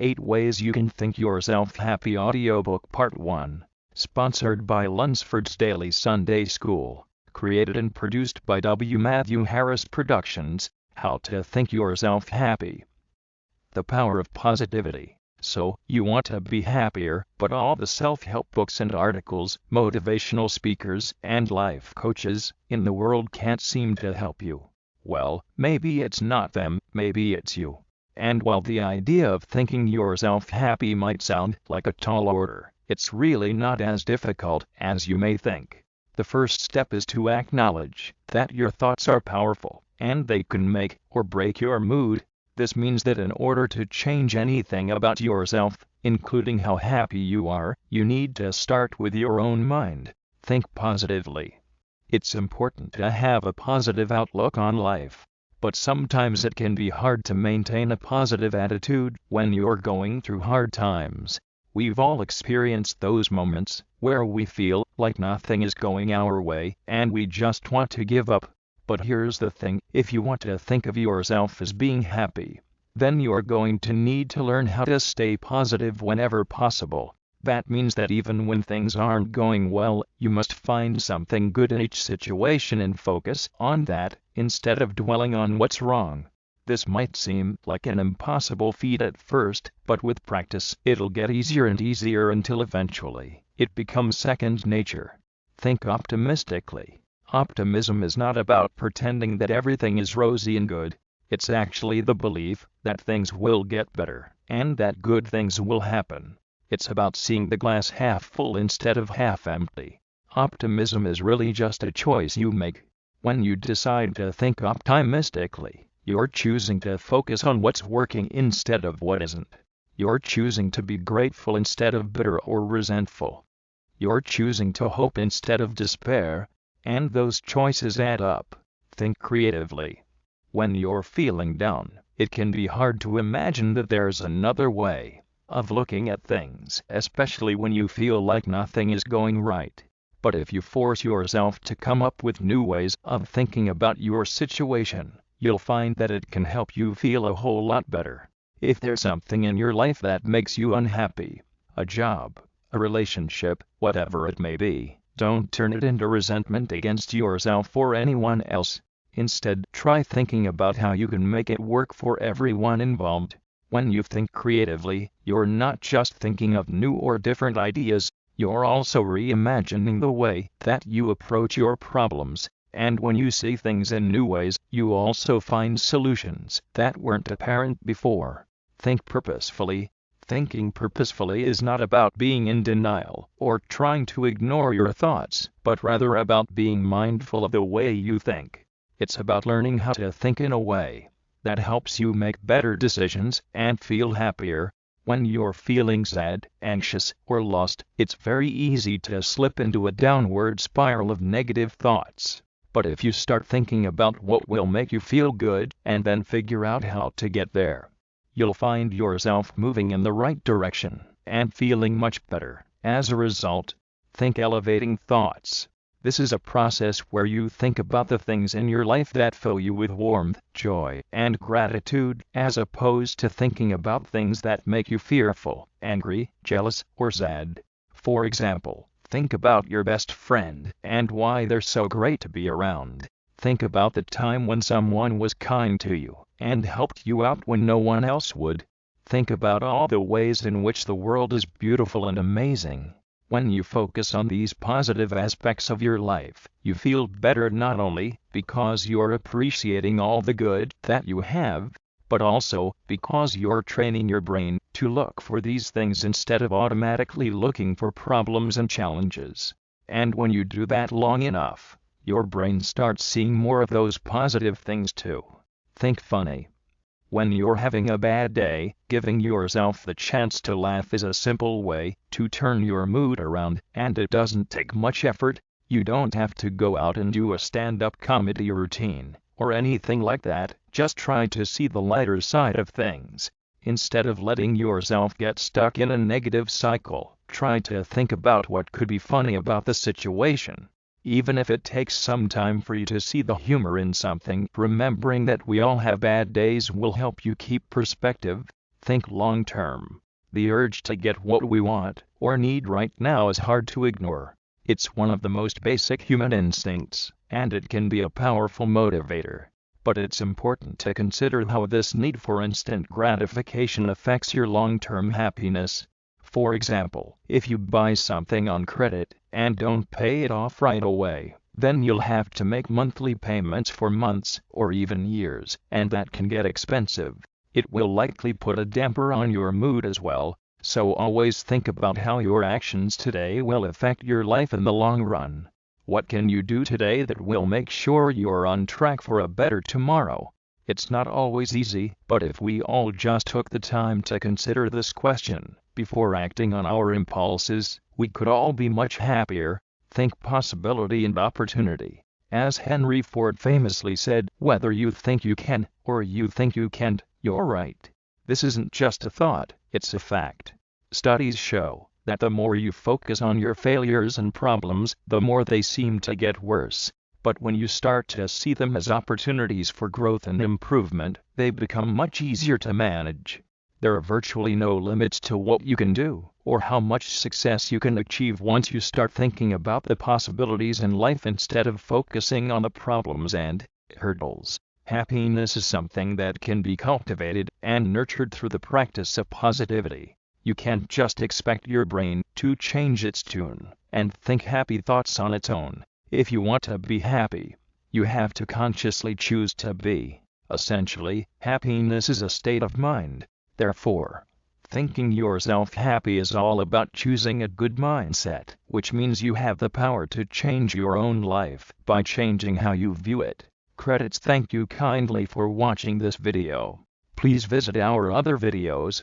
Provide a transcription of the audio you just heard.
8 Ways You Can Think Yourself Happy Audiobook Part 1. Sponsored by Lunsford's Daily Sunday School. Created and produced by W. Matthew Harris Productions. How to Think Yourself Happy. The Power of Positivity. So, you want to be happier, but all the self-help books and articles, motivational speakers, and life coaches in the world can't seem to help you. Well, maybe it's not them, maybe it's you. And while the idea of thinking yourself happy might sound like a tall order, it's really not as difficult as you may think. The first step is to acknowledge that your thoughts are powerful, and they can make or break your mood. This means that in order to change anything about yourself, including how happy you are, you need to start with your own mind. Think positively. It's important to have a positive outlook on life. But sometimes it can be hard to maintain a positive attitude when you're going through hard times. We've all experienced those moments where we feel like nothing is going our way and we just want to give up. But here's the thing, if you want to think of yourself as being happy, then you're going to need to learn how to stay positive whenever possible. That means that even when things aren't going well, you must find something good in each situation and focus on that, instead of dwelling on what's wrong. This might seem like an impossible feat at first, but with practice, it'll get easier and easier until eventually, it becomes second nature. Think optimistically. Optimism is not about pretending that everything is rosy and good. It's actually the belief that things will get better, and that good things will happen. It's about seeing the glass half full instead of half empty. Optimism is really just a choice you make. When you decide to think optimistically, you're choosing to focus on what's working instead of what isn't. You're choosing to be grateful instead of bitter or resentful. You're choosing to hope instead of despair, and those choices add up. Think creatively. When you're feeling down, it can be hard to imagine that there's another way of looking at things, especially when you feel like nothing is going right. But if you force yourself to come up with new ways of thinking about your situation, you'll find that it can help you feel a whole lot better. If there's something in your life that makes you unhappy, a job, a relationship, whatever it may be, don't turn it into resentment against yourself or anyone else. Instead, try thinking about how you can make it work for everyone involved. When you think creatively, you're not just thinking of new or different ideas, you're also reimagining the way that you approach your problems. And when you see things in new ways, you also find solutions that weren't apparent before. Think purposefully. Thinking purposefully is not about being in denial or trying to ignore your thoughts, but rather about being mindful of the way you think. It's about learning how to think in a way that helps you make better decisions and feel happier. When you're feeling sad, anxious, or lost, it's very easy to slip into a downward spiral of negative thoughts. But if you start thinking about what will make you feel good, and then figure out how to get there, you'll find yourself moving in the right direction, and feeling much better. As a result, think elevating thoughts. This is a process where you think about the things in your life that fill you with warmth, joy, and gratitude, as opposed to thinking about things that make you fearful, angry, jealous, or sad. For example, think about your best friend and why they're so great to be around. Think about the time when someone was kind to you and helped you out when no one else would. Think about all the ways in which the world is beautiful and amazing. When you focus on these positive aspects of your life, you feel better not only because you're appreciating all the good that you have, but also because you're training your brain to look for these things instead of automatically looking for problems and challenges. And when you do that long enough, your brain starts seeing more of those positive things too. Think funny. When you're having a bad day, giving yourself the chance to laugh is a simple way to turn your mood around, and it doesn't take much effort. You don't have to go out and do a stand-up comedy routine or anything like that. Just try to see the lighter side of things. Instead of letting yourself get stuck in a negative cycle, try to think about what could be funny about the situation. Even if it takes some time for you to see the humor in something, remembering that we all have bad days will help you keep perspective. Think long term. The urge to get what we want or need right now is hard to ignore. It's one of the most basic human instincts, and it can be a powerful motivator. But it's important to consider how this need for instant gratification affects your long-term happiness. For example, if you buy something on credit and don't pay it off right away, then you'll have to make monthly payments for months or even years, and that can get expensive. It will likely put a damper on your mood as well, so always think about how your actions today will affect your life in the long run. What can you do today that will make sure you're on track for a better tomorrow? It's not always easy, but if we all just took the time to consider this question before acting on our impulses, we could all be much happier. Think possibility and opportunity. As Henry Ford famously said, whether you think you can or you think you can't, you're right. This isn't just a thought, it's a fact. Studies show that the more you focus on your failures and problems, the more they seem to get worse. But when you start to see them as opportunities for growth and improvement, they become much easier to manage. There are virtually no limits to what you can do, or how much success you can achieve once you start thinking about the possibilities in life instead of focusing on the problems and hurdles. Happiness is something that can be cultivated and nurtured through the practice of positivity. You can't just expect your brain to change its tune and think happy thoughts on its own. If you want to be happy, you have to consciously choose to be. Essentially, happiness is a state of mind. Therefore, thinking yourself happy is all about choosing a good mindset, which means you have the power to change your own life by changing how you view it. Credits. Thank you kindly for watching this video. Please visit our other videos